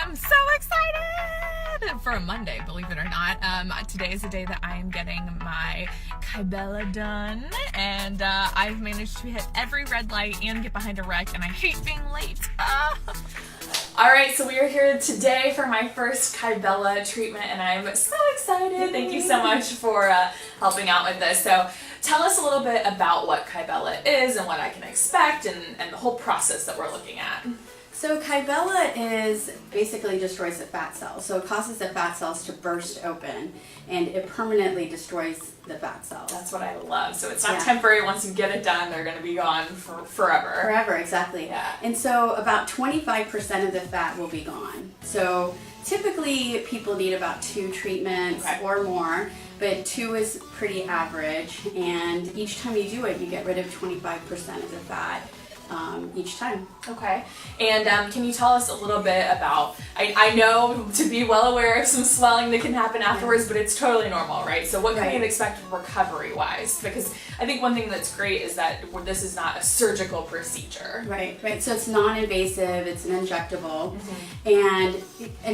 am so excited for a Monday, believe it or not. Today is the day that I am getting my Kybella done, and I've managed to hit every red light and get behind a wreck, and I hate being late. Alright, so we are here today for my first Kybella treatment, and I'm so excited. Thank you so much for helping out with this. So tell us a little bit about what Kybella is and what I can expect, and the whole process that we're looking at. So Kybella basically destroys the fat cells. So it causes the fat cells to burst open, and it permanently destroys the fat cells. That's what I love. So it's not temporary. Once you get it done, they're going to be gone for forever. Forever, exactly. Yeah. And so about 25% of the fat will be gone. So typically people need about 2 treatments or more, but 2 is pretty average. And each time you do it, you get rid of 25% of the fat. Each time. Okay. And can you tell us a little bit about, I know to be well aware of some swelling that can happen afterwards, but it's totally normal, right? So what can we expect recovery-wise? Because I think one thing that's great is that this is not a surgical procedure. Right. So it's non-invasive, it's an injectable, and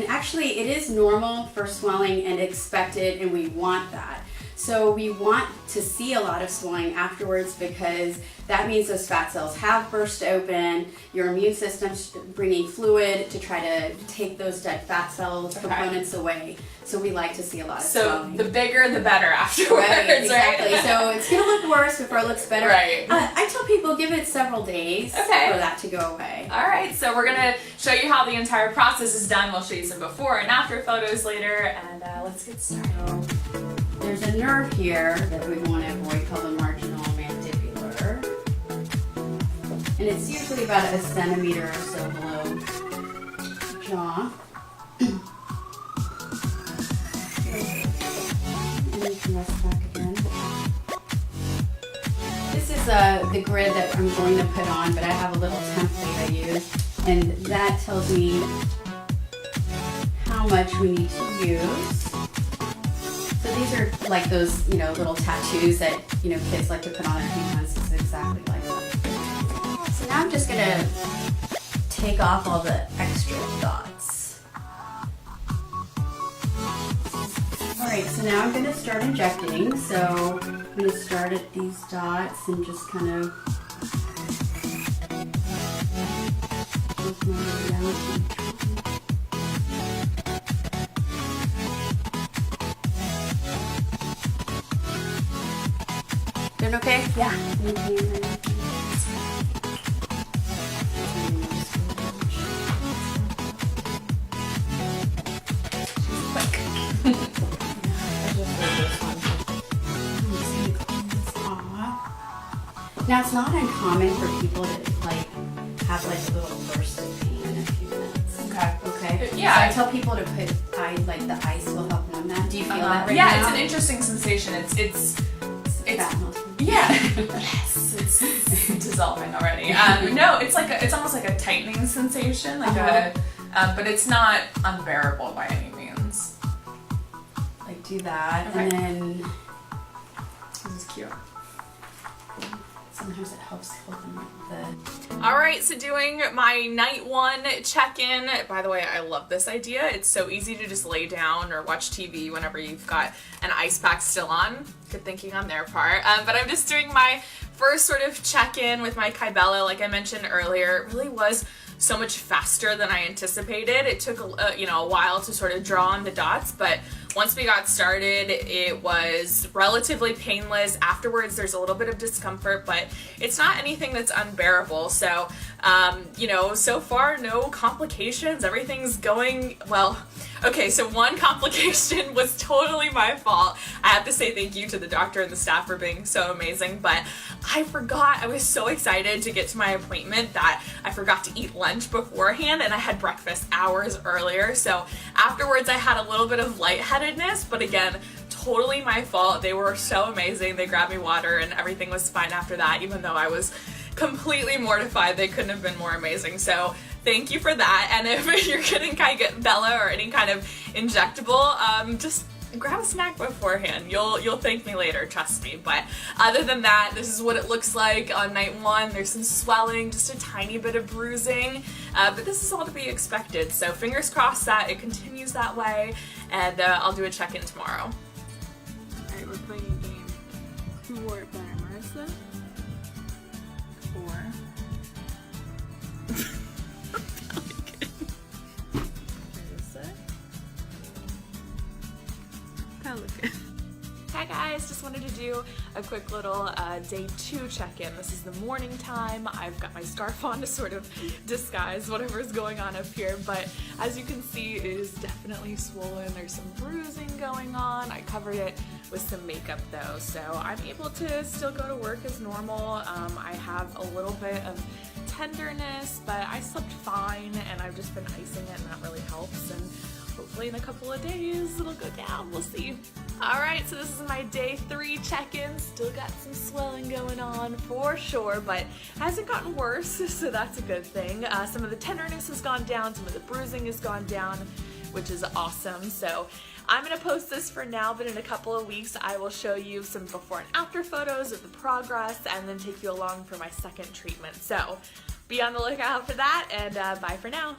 actually it is normal for swelling and expected, and we want that. So we want to see a lot of swelling afterwards because that means those fat cells have burst open, your immune system's bringing fluid to try to take those dead fat cells components away. So we like to see a lot of swelling. So the bigger the better afterwards, right? Exactly. So it's going to look worse before it looks better. Right. I tell people give it several days for that to go away. All right, so we're going to show you how the entire process is done. We'll show you some before and after photos later, and let's get started. There's a nerve here that we want to avoid called the marginal mandibular. And it's usually about 1 centimeter or so below the jaw. And you can rest back again. This is the grid that I'm going to put on, but I have a little template I use. And that tells me how much we need to use. So these are like those, little tattoos that, kids like to put on their hands. It's exactly like that. So now I'm just going to take off all the extra dots. Alright, so now I'm going to start injecting. So I'm going to start at these dots and just kind of work my way down. Doing okay? Yeah. Quick. Now it's not uncommon for people to have a little burst of pain in a few minutes. Okay. Yeah. So I tell people to put the ice will help numb that. Do you feel that right now? Yeah, it's an interesting sensation. It's yeah. Yes, it's dissolving already. No, it's almost like a tightening sensation, but it's not unbearable by any means. Do that, and then this is cute. Sometimes it helps hold them with the... Alright, so doing my night 1 check-in. By the way, I love this idea. It's so easy to just lay down or watch TV whenever you've got an ice pack still on. Good thinking on their part. But I'm just doing my first sort of check-in with my Kybella. Like I mentioned earlier, it really was so much faster than I anticipated. It took a while to sort of draw on the dots, but once we got started, it was relatively painless. Afterwards, there's a little bit of discomfort, but it's not anything that's unbearable. So, so far, no complications. Everything's going well. Okay, so one complication was totally my fault. I have to say thank you to the doctor and the staff for being so amazing, but I forgot. I was so excited to get to my appointment that I forgot to eat lunch beforehand, and I had breakfast hours earlier. So afterwards, I had a little bit of lightheadedness, but again, totally my fault. They were so amazing. They grabbed me water, and everything was fine after that, even though I was completely mortified. They couldn't have been more amazing. So thank you for that. And if you're getting Kybella or any kind of injectable, just grab a snack beforehand. You'll thank me later, trust me. But other than that, this is what it looks like on night 1. There's some swelling, just a tiny bit of bruising, but this is all to be expected. So fingers crossed that it continues that way, and I'll do a check-in tomorrow. Alright, we're playing a game. Who wore it better, Marissa? Or Marissa? Pelican. Hi guys, just wanted to do a quick little day 2 check-in. This is the morning time. I've got my scarf on to sort of disguise whatever's going on up here, but as you can see, it is definitely swollen. There's some bruising going on. I covered it with some makeup though, so I'm able to still go to work as normal. I have a little bit of tenderness, but I slept fine and I've just been icing it and that really helps, and hopefully in a couple of days it'll go down, we'll see. Alright, so this is my day 3 check-in. Still got some swelling going on for sure, but hasn't gotten worse, so that's a good thing. Some of the tenderness has gone down, some of the bruising has gone down, which is awesome. So I'm going to post this for now, but in a couple of weeks I will show you some before and after photos of the progress and then take you along for my second treatment. So be on the lookout for that, and bye for now.